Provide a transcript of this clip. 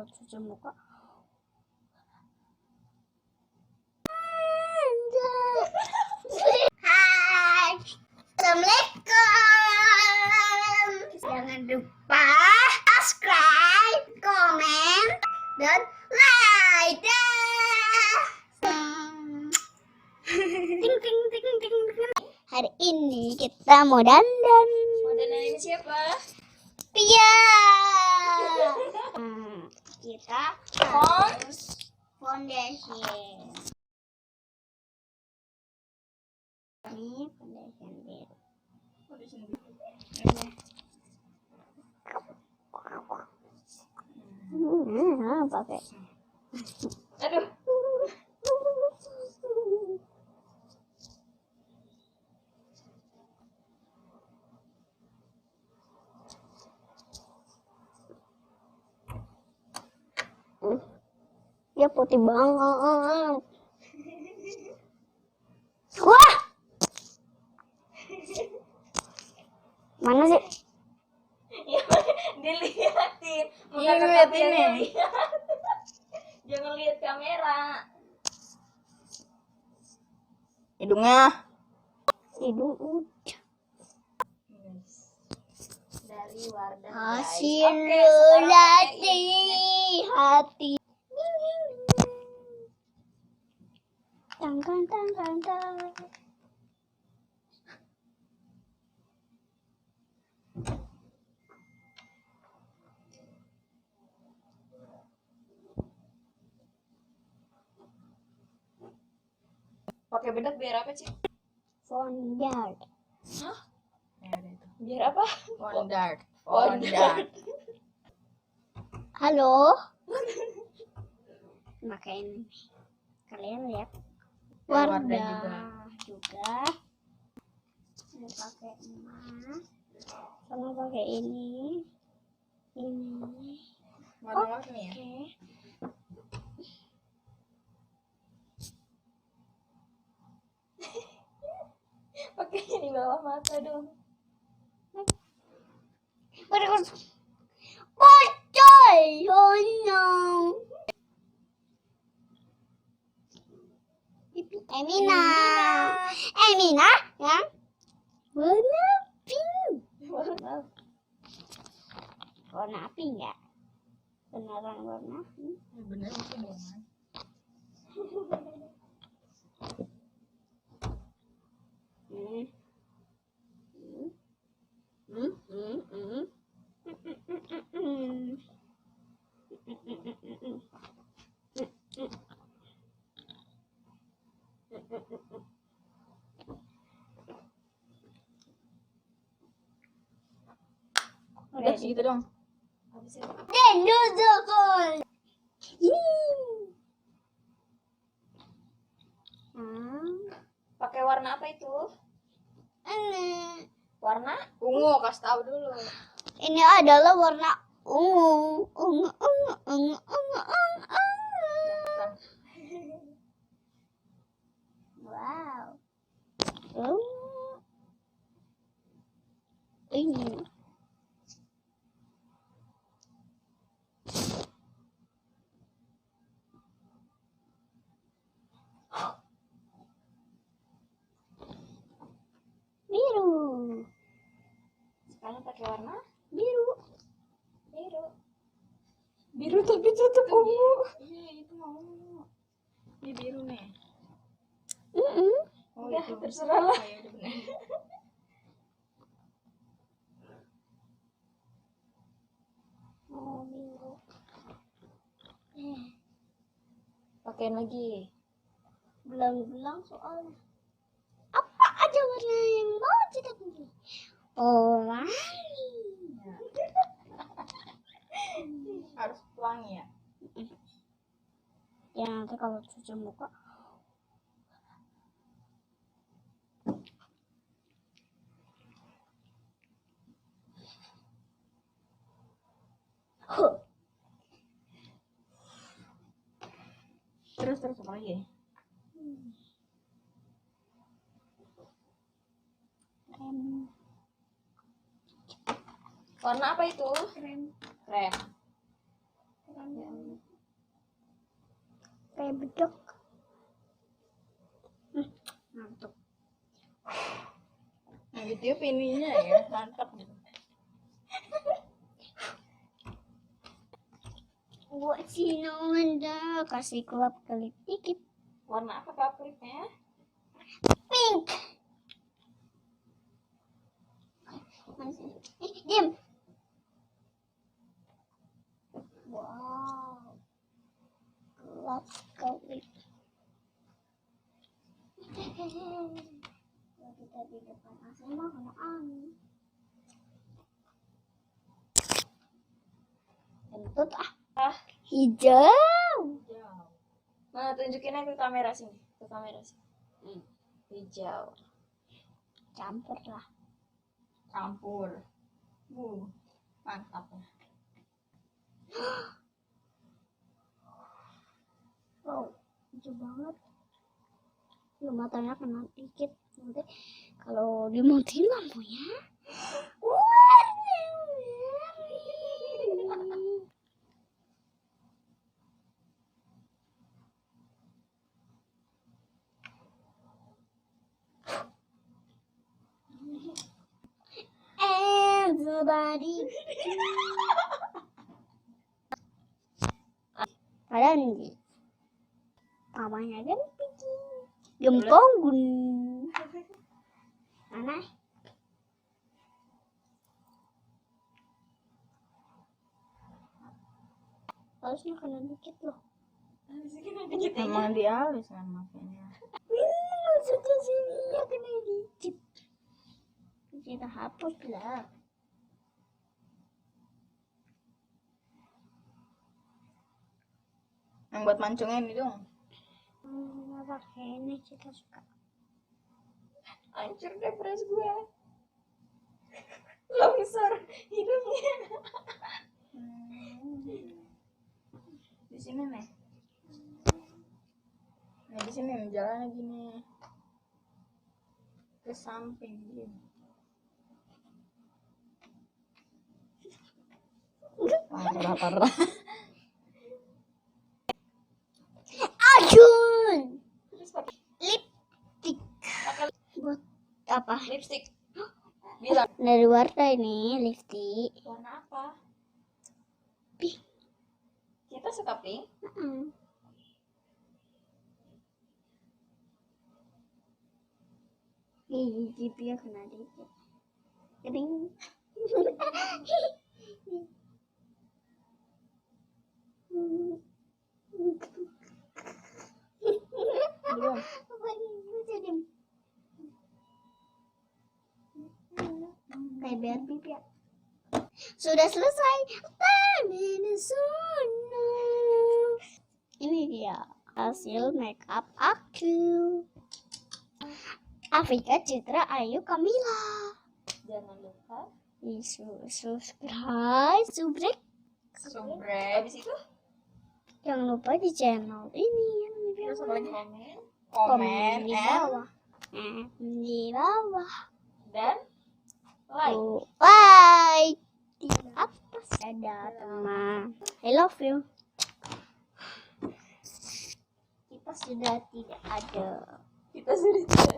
kalau cuci muka. Hai, assalamualaikum. Jangan lupa subscribe, komen, dan like. Ting ting ting ting ting. Hari ini kita mau dandan. Mau dandan ini siapa? Pia. Kita harus foundation. Ini foundation biru. Pakai. Aduh. Ya putih banget. Wah! Mana sih? Dilihatin. Iya, lihat ini. Jangan lihat kamera. Hidungnya. Hidung. Dari Wardah. Hasil latih hati. Tangkan. Pakai bedak biar apa, Ci? Fondant. Hah? Biar apa? Fondant. Halo. Pakai ini. Kalian lihat. Wardah juga. Mau pakai emas. Sama pakai ini. Warna-warni ya? Pakainya di bawah mata dong. Bocor. Oh no. Emina yang warna pink. Warna pink ya? Beneran warna pink. Bener itu dong. Udah segitu dong. Habis itu. Dan dudukun. Pakai warna apa itu? Warna Ungu, kasih tahu dulu. Ini adalah warna ungu. Wow. Ini. Biru. sekarang pakai warna Biru. biru tapi tutup ungu. Iya, itu mau. Ini biru nih. Oh, Ya, itu. terserah lah. Oh, ya udah bener. Oh, biru. Pakein lagi. Belang-belang soalnya. Apa aja warna yang mau kita pilih? Pelangi. Harus pelangi ya. Ya nanti kalau cuci muka. Terus apa lagi? Warna apa itu? Krem. Krem. Krem Kayak bedok. Mantap. Nah, ditiup ininya ya, mantap. Buat sinongan kasih kelap kelip dikit. Warna apa kak klipnya? Pink. Diam. Wow. Kelap kelip. Kalau kita di depan AC mah kena angin. Kentut hijau. Nah, tunjukinnya ke kamera sini. Ke kamera sini. Hijau. Campur lah. Campur. Mantap. Wow, hijau banget. Ya, matanya kena dikit. Nanti kalau dimatiin lampunya. Everybody. Padahal nih. Mamanya kan gempong gun. Mana? Harusnya kena dikit loh. Emang dialis kan makanya. Maksudnya sini ya kena dikit. Kita hapus lah. Yang buat mancungnya ini dong. Pakai ini kita suka. Hancur deh beras gue. Longsor hidungnya. Di sini nih. Nah, di sini nih jalannya gini. Ke samping gini. Parah. Ajun. Terus pakai Lipstick. Buat apa? lipstick. Bilang Dari warna ini lipstick. warna apa? Pink. Kita suka pink. Ih, jipnya kena dikit. Kering. Belum. Kayak biar pipi ya. Sudah selesai. Ini dia hasil make up aku. Afrika Citra Ayu Kamila. Jangan lupa Subscribe, subrek. Subrek. habis itu Jangan lupa di channel ini yang di Terus bawah. apa lagi? Komen Komen di and bawah. Di bawah. dan like. Like di atas. Dadah teman. I love you. Kita sudah tidak ada. Kita sudah tidak